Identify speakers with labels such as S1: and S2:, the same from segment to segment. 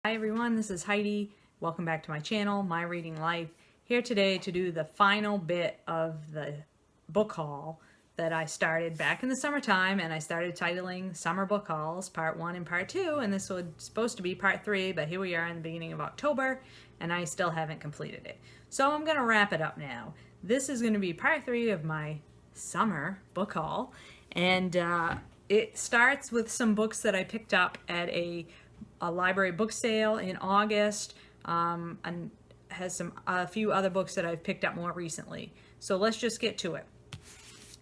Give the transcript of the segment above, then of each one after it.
S1: Hi everyone, this is Heidi. Welcome back to my channel, My Reading Life. Here today to do the final bit of the book haul that I started back in the summertime, and I started titling Summer Book Hauls Part 1 and Part 2, and this was supposed to be Part 3, but here we are in the beginning of October, and I still haven't completed it. So I'm going to wrap it up now. This is going to be Part 3 of my summer book haul, and it starts with some books that I picked up at a library book sale in August, and has a few other books that I've picked up more recently. So let's just get to it.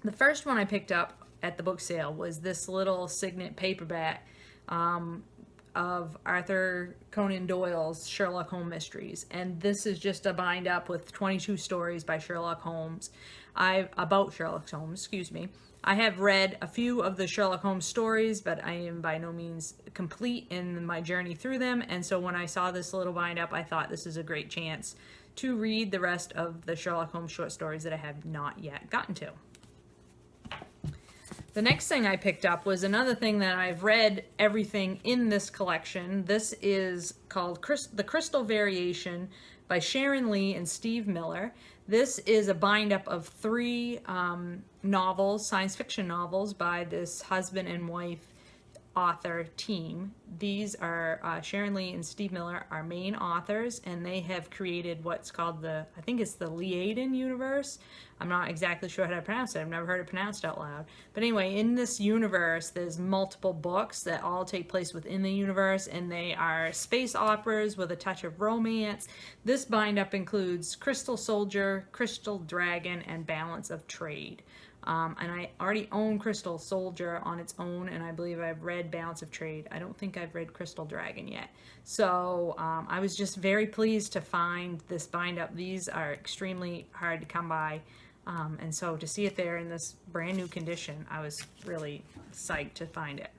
S1: The first one I picked up at the book sale was this little signet paperback of Arthur Conan Doyle's Sherlock Holmes mysteries, and this is just a bind up with 22 stories by Sherlock Holmes. About Sherlock Holmes, excuse me. I have read a few of the Sherlock Holmes stories, but I am by no means complete in my journey through them, and so when I saw this little bind up, I thought this is a great chance to read the rest of the Sherlock Holmes short stories that I have not yet gotten to. The next thing I picked up was another thing that I've read everything in this collection. This is called The Crystal Variation by Sharon Lee and Steve Miller. This is a bind up of three novels, science fiction novels by this husband and wife author team. These are Sharon Lee and Steve Miller are main authors, and they have created what's called I think it's the Liaden universe. I'm not exactly sure how to pronounce it. I've never heard it pronounced out loud. But anyway, in this universe, there's multiple books that all take place within the universe, and they are space operas with a touch of romance. This bind-up includes Crystal Soldier, Crystal Dragon, and Balance of Trade. And I already own Crystal Soldier on its own, and I believe I've read Balance of Trade. I don't think I've read Crystal Dragon yet. So I was just very pleased to find this bind-up. These are extremely hard to come by. And so to see it there in this brand new condition, I was really psyched to find it.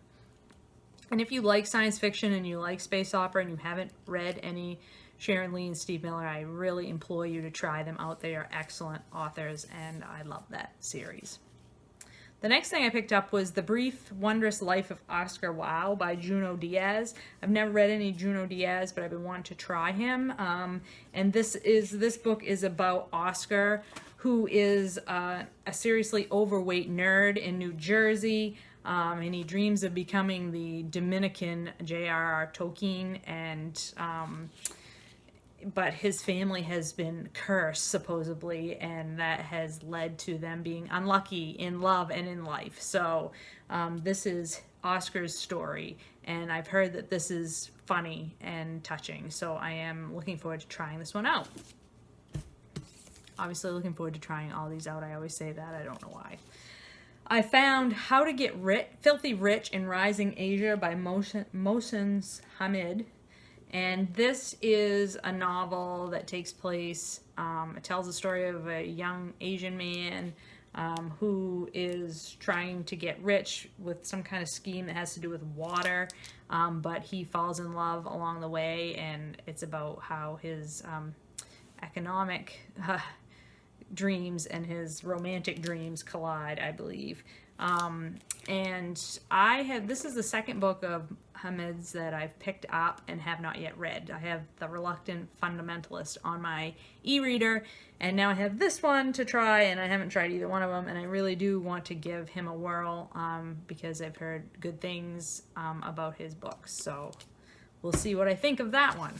S1: And if you like science fiction and you like space opera and you haven't read any Sharon Lee and Steve Miller, I really implore you to try them out. They are excellent authors, and I love that series. The next thing I picked up was The Brief, Wondrous Life of Oscar Wilde by Junot Diaz. I've never read any Junot Diaz, but I've been wanting to try him. And this book is about Oscar, who is a seriously overweight nerd in New Jersey. And he dreams of becoming the Dominican J.R.R. Tolkien, but his family has been cursed, supposedly, and that has led to them being unlucky in love and in life. So this is Oscar's story, and I've heard that this is funny and touching, so I am looking forward to trying this one out. Obviously looking forward to trying all these out. I always say that. I don't know why. I found How to Get Filthy Rich in Rising Asia by Mohsen Hamid. And this is a novel that takes place, it tells the story of a young Asian man who is trying to get rich with some kind of scheme that has to do with water, but he falls in love along the way, and it's about how his economic dreams and his romantic dreams collide, I believe. And this is the second book of Hamid's that I've picked up and have not yet read. I have The Reluctant Fundamentalist on my e-reader, and now I have this one to try, and I haven't tried either one of them, and I really do want to give him a whirl because I've heard good things about his books. So we'll see what I think of that one.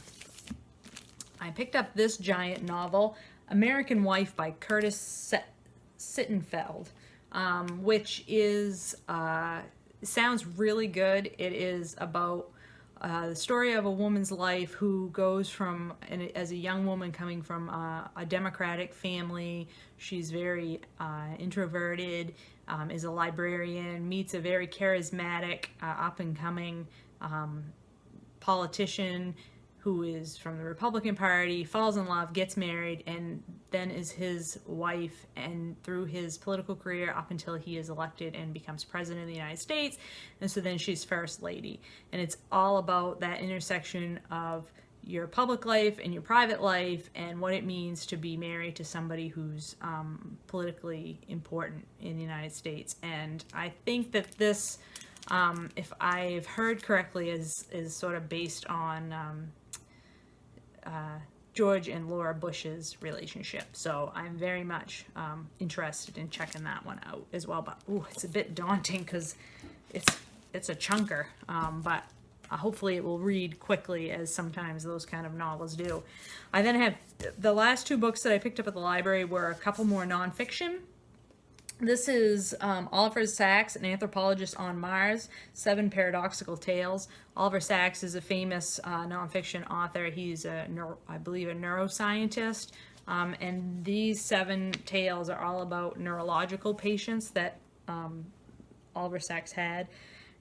S1: I picked up this giant novel, American Wife by Curtis Sittenfeld, which is sounds really good. It is about the story of a woman's life who goes from, as a young woman coming from a Democratic family. She's very introverted, is a librarian, meets a very charismatic, up-and-coming politician who is from the Republican Party, falls in love, gets married, and then is his wife, and through his political career up until he is elected and becomes president of the United States, and so then she's first lady. And it's all about that intersection of your public life and your private life and what it means to be married to somebody who's politically important in the United States. And I think that this if I've heard correctly, is sort of based on George and Laura Bush's relationship. So I'm very much interested in checking that one out as well. But ooh, it's a bit daunting because it's a chunker. But hopefully it will read quickly, as sometimes those kind of novels do. I then have the last two books that I picked up at the library were a couple more nonfiction. This is Oliver Sacks, An Anthropologist on Mars, 7 Paradoxical Tales. Oliver Sacks is a famous nonfiction author. He's, I believe, a neuroscientist. And these 7 tales are all about neurological patients that Oliver Sacks had.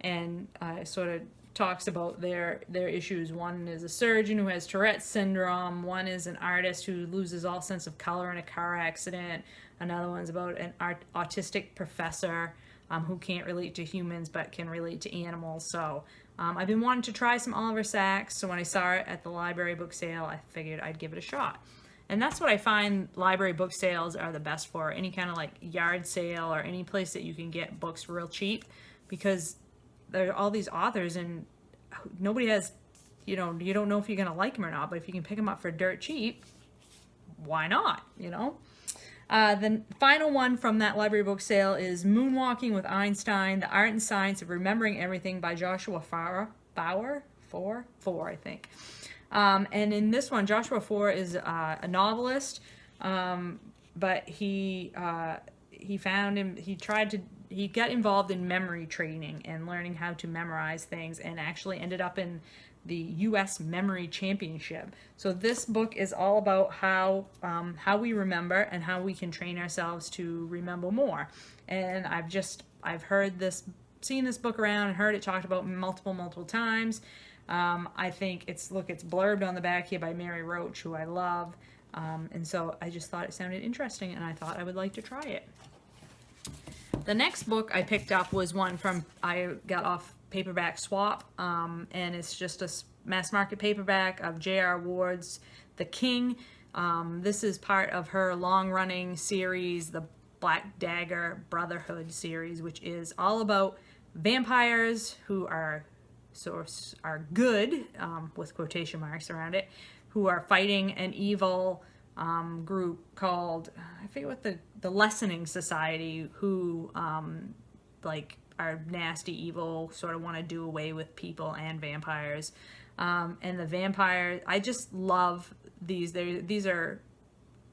S1: And sort of talks about their issues. One is a surgeon who has Tourette's syndrome. One is an artist who loses all sense of color in a car accident. Another one's about an autistic professor who can't relate to humans but can relate to animals. So I've been wanting to try some Oliver Sacks, so when I saw it at the library book sale, I figured I'd give it a shot. And that's what I find library book sales are the best for, any kind of like yard sale or any place that you can get books real cheap, because there are all these authors and nobody has, you don't know if you're going to like them or not, but if you can pick them up for dirt cheap, why not, The final one from that library book sale is Moonwalking with Einstein, The Art and Science of Remembering Everything by Joshua Foer, I think. And in this one, Joshua Foer is a novelist, but he got involved in memory training and learning how to memorize things, and actually ended up in the U.S. Memory Championship. So this book is all about how we remember and how we can train ourselves to remember more. And I've seen this book around and heard it talked about multiple times. I think it's blurbed on the back here by Mary Roach, who I love. And so I just thought it sounded interesting, and I thought I would like to try it. The next book I picked up was one I got off Paperback Swap, and it's just a mass market paperback of J.R. Ward's The King. This is part of her long-running series, the Black Dagger Brotherhood series, which is all about vampires who are good, with quotation marks around it, who are fighting an evil group called, I forget what the Lessening Society, who are nasty, evil, sort of want to do away with people and vampires. And the vampire, I just love these. These are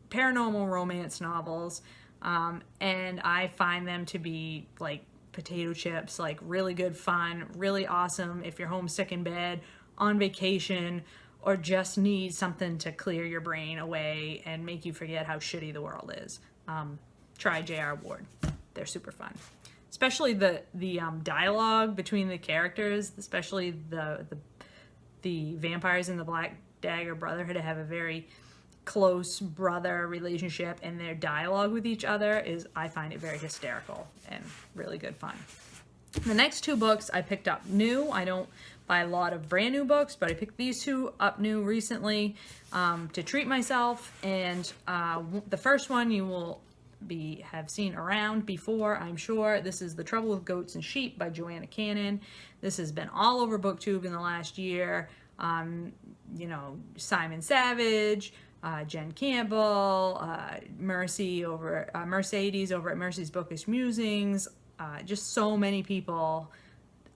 S1: paranormal romance novels, and I find them to be like potato chips, like really good fun, really awesome if you're homesick in bed, on vacation, or just need something to clear your brain away and make you forget how shitty the world is. Try J.R. Ward. They're super fun. Especially the dialogue between the characters, especially the vampires in the Black Dagger Brotherhood have a very close brother relationship, and their dialogue with each other I find it very hysterical and really good fun. The next 2 books I picked up new. I don't buy a lot of brand new books, but I picked these 2 up new recently to treat myself. And the first one you will have seen around before, I'm sure. This is The Trouble with Goats and Sheep by Joanna Cannon. This has been all over BookTube in the last year. Simon Savage, Jen Campbell, Mercedes over at Mercy's Bookish Musings, just so many people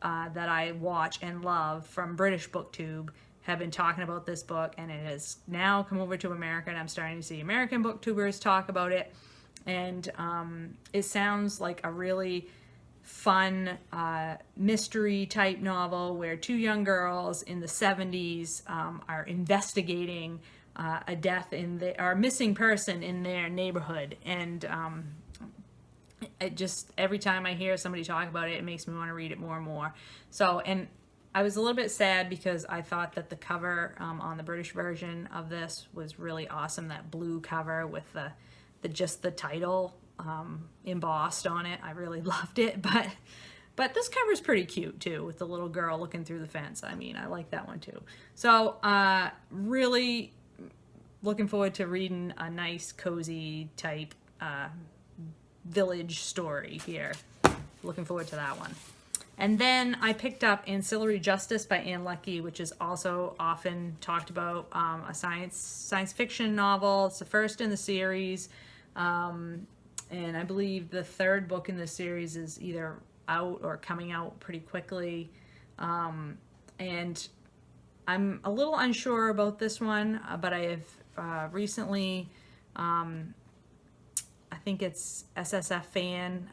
S1: that I watch and love from British BookTube have been talking about this book, and it has now come over to America, and I'm starting to see American booktubers talk about it. And it sounds like a really fun mystery type novel where 2 young girls in the 70s are investigating a death or missing person in their neighborhood. And every time I hear somebody talk about it, it makes me want to read it more and more. So, and I was a little bit sad because I thought that the cover on the British version of this was really awesome. That blue cover with the title embossed on it. I really loved it, but this cover is pretty cute too, with the little girl looking through the fence. I mean, I like that one too. So really looking forward to reading a nice cozy type village story here. Looking forward to that one. And then I picked up Ancillary Justice by Anne Leckie, which is also often talked about, a science fiction novel. It's the first in the series, and I believe the third book in the series is either out or coming out pretty quickly. And I'm a little unsure about this one, but I have recently, I think it's SSF Fan,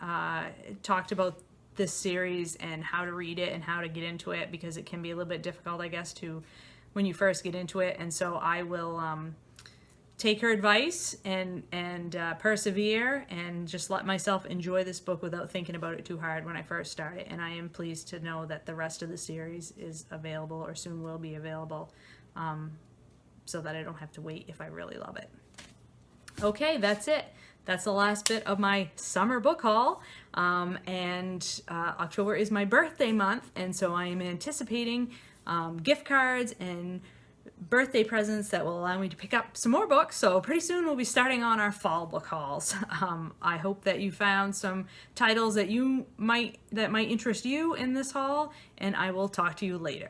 S1: talked about this series and how to read it and how to get into it, because it can be a little bit difficult, I guess, to when you first get into it. And so I will take her advice and persevere and just let myself enjoy this book without thinking about it too hard when I first start it. And I am pleased to know that the rest of the series is available, or soon will be available, so that I don't have to wait if I really love it. Okay, that's it. That's the last bit of my summer book haul. And October is my birthday month, and so I am anticipating gift cards and birthday presents that will allow me to pick up some more books. So pretty soon we'll be starting on our fall book hauls. I hope that you found some titles that might interest you in this haul, and I will talk to you later.